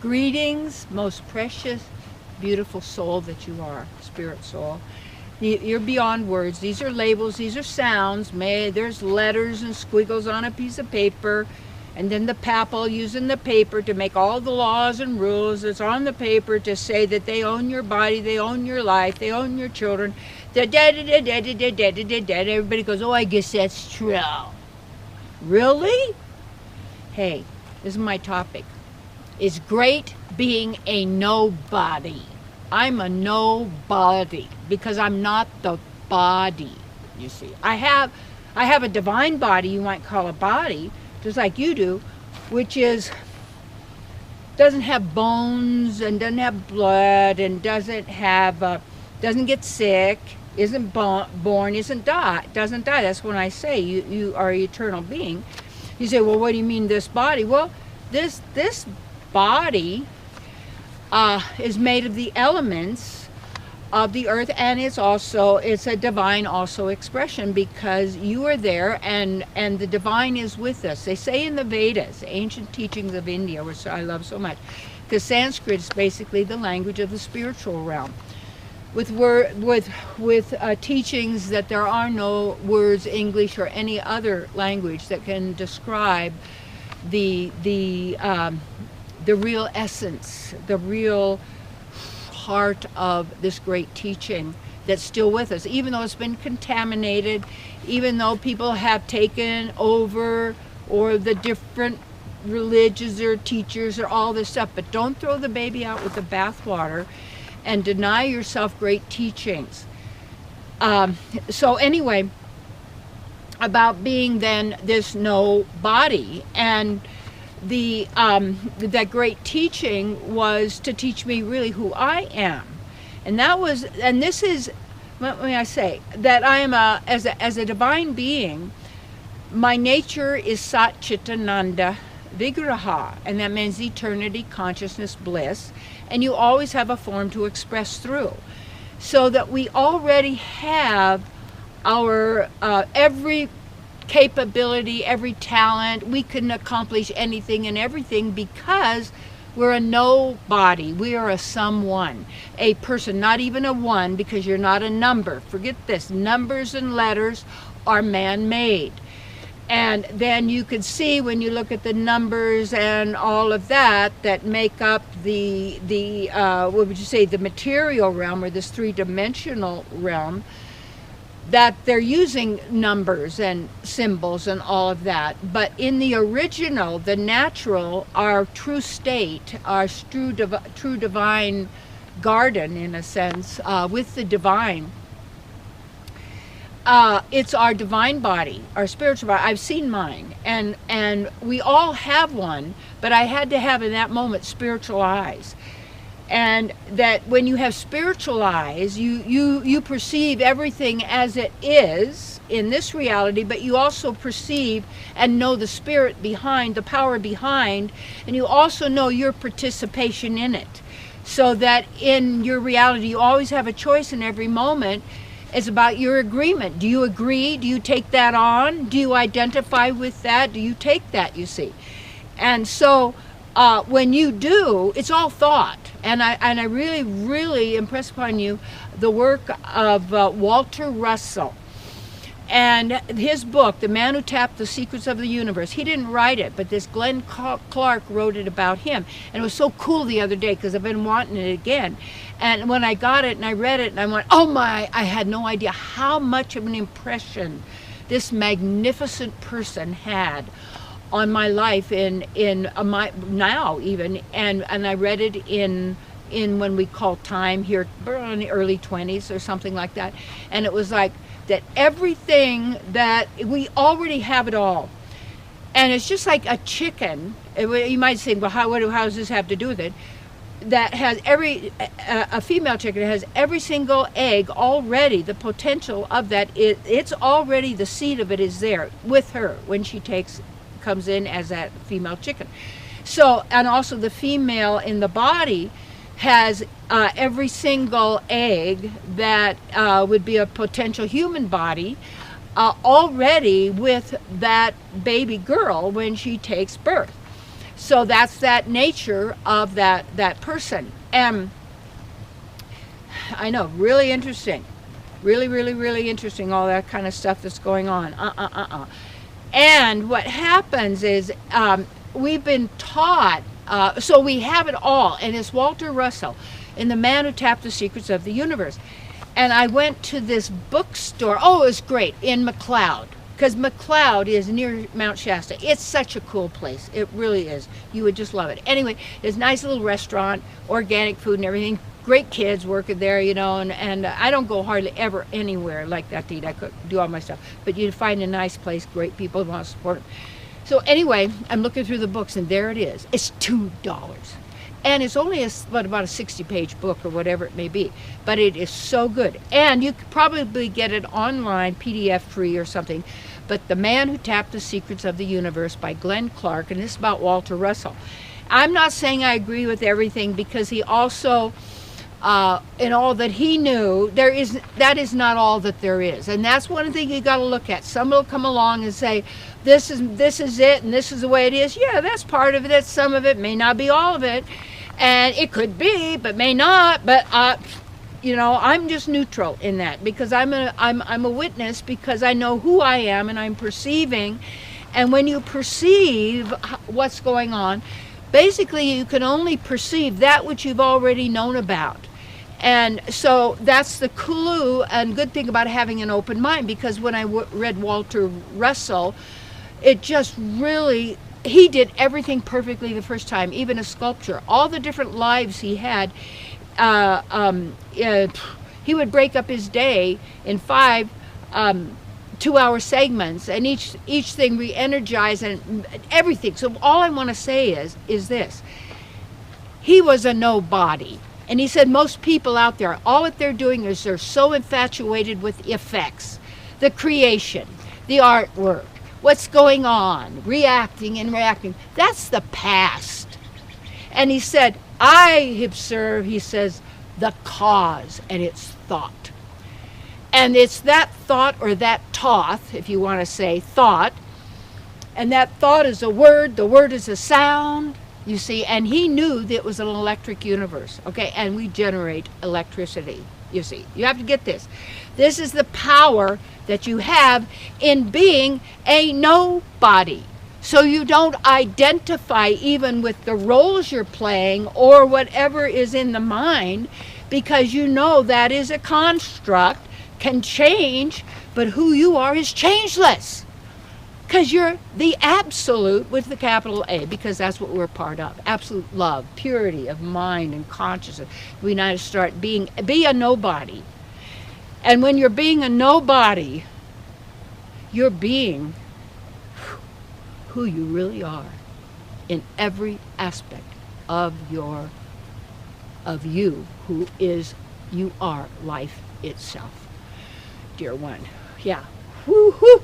Greetings, most precious, beautiful soul that you are, spirit soul. You're beyond words. These are labels, these are sounds. There's letters and squiggles on a piece of paper, and then the papal using the paper to make all the laws and rules that's on the paper to say that they own your body, they own your life, they own your children. Everybody goes, oh, I guess that's true. Really? Hey, this is my topic. Is great being a nobody. I'm a nobody because I'm not the body, you see. I have a divine body, you might call a body, just like you do, which doesn't have bones and doesn't have blood and doesn't get sick, isn't born, doesn't die. That's when I say you are an eternal being. You say, well, what do you mean this body? Well, this body is made of the elements of the earth, and it's a divine also expression because you are there and the divine is with us. They say in the Vedas, ancient teachings of India, which I love so much, because Sanskrit is basically the language of the spiritual realm. With teachings that there are no words, English or any other language that can describe the real essence, the real heart of this great teaching that's still with us, even though it's been contaminated, even though people have taken over, or the different religions or teachers or all this stuff. But don't throw the baby out with the bathwater and deny yourself great teachings. So anyway, about being then this no body, and that great teaching was to teach me really who I am, and this is, what may I say, that I am as a divine being. My nature is Sat Chitananda Vigraha, and that means eternity, consciousness, bliss, and you always have a form to express through, so that we already have our every capability, every talent. We can accomplish anything and everything because we're a nobody. We are a someone, a person, not even a one, because you're not a number. Forget this. Numbers and letters are man-made. And then you could see when you look at the numbers and all of that make up the what would you say, the material realm, or this three-dimensional realm, that they're using numbers and symbols and all of that. But in the original, the natural, our true state, our true divine garden, in a sense, with the divine, it's our divine body, our spiritual body. I've seen mine, and we all have one, but I had to have in that moment spiritual eyes. And that when you have spiritual eyes, you perceive everything as it is in this reality, but you also perceive and know the spirit behind, the power behind, and you also know your participation in it. So that in your reality, you always have a choice in every moment. It's about your agreement. Do you agree? Do you take that on? Do you identify with that? Do you take that, you see? And so when you do, it's all thought. And I really, really impress upon you the work of Walter Russell. And his book, The Man Who Tapped the Secrets of the Universe, he didn't write it, but this Glenn Clark wrote it about him. And it was so cool the other day because I've been wanting it again. And when I got it and I read it and I went, oh my, I had no idea how much of an impression this magnificent person had on my life in my now even, and I read it in when we call time here in the early 20s or something like that, and it was like that everything that we already have it all, and it's just like a chicken. You might say, well, how does this have to do with it? That has a female chicken has every single egg already. The potential of that, it's already, the seed of it is there with her when she comes in as that female chicken. So, and also the female in the body has every single egg that would be a potential human body already with that baby girl when she takes birth. So that's that nature of that person. And I know, really interesting. Really, really, really interesting, all that kind of stuff that's going on. And what happens is we've been taught, so we have it all, and it's Walter Russell in The Man Who Tapped the Secrets of the Universe. And I went to this bookstore, oh, it was great, in McLeod, because McLeod is near Mount Shasta. It's such a cool place. It really is. You would just love it. Anyway, it's a nice little restaurant, organic food and everything. Great kids working there, you know, and I don't go hardly ever anywhere like that to eat. I could do all my stuff. But you find a nice place, great people who want to support them. So anyway, I'm looking through the books, and there it is. It's $2. And it's only about a 60-page book or whatever it may be. But it is so good. And you could probably get it online, PDF free or something. But The Man Who Tapped the Secrets of the Universe by Glenn Clark, and this is about Walter Russell. I'm not saying I agree with everything, because he also, in all that he knew, that is not all that there is. And that's one thing you got to look at. Somebody will come along and say, this is it, and this is the way it is. Yeah, that's part of it. That's some of it. May not be all of it. And it could be, but may not. But you know, I'm just neutral in that, because I'm a witness, because I know who I am and I'm perceiving. And when you perceive what's going on, basically you can only perceive that which you've already known about. And so that's the clue and good thing about having an open mind, because when I read Walter Russell, it just really, he did everything perfectly the first time, even a sculpture. All the different lives he had, he would break up his day in 5 2-hour segments, and each thing re-energized and everything. So all I want to say is this: he was a nobody. And he said most people out there, all that they're doing is they're so infatuated with effects, the creation, the artwork, what's going on, reacting and reacting. That's the past. And he said, I observe, he says, the cause, and it's thought. And it's that thought, or that thoth, if you want to say thought, and that thought is a word, the word is a sound, you see, and he knew that it was an electric universe, okay, and we generate electricity, you see. You have to get this. This is the power that you have in being a nobody. So you don't identify even with the roles you're playing or whatever is in the mind, because you know that is a construct, can change, but who you are is changeless. Because you're the absolute with the capital A, because that's what we're part of. Absolute love, purity of mind and consciousness. We need to start be a nobody. And when you're being a nobody, you're being who you really are in every aspect of you, who is, you are life itself. Dear one. Yeah. Woo-hoo.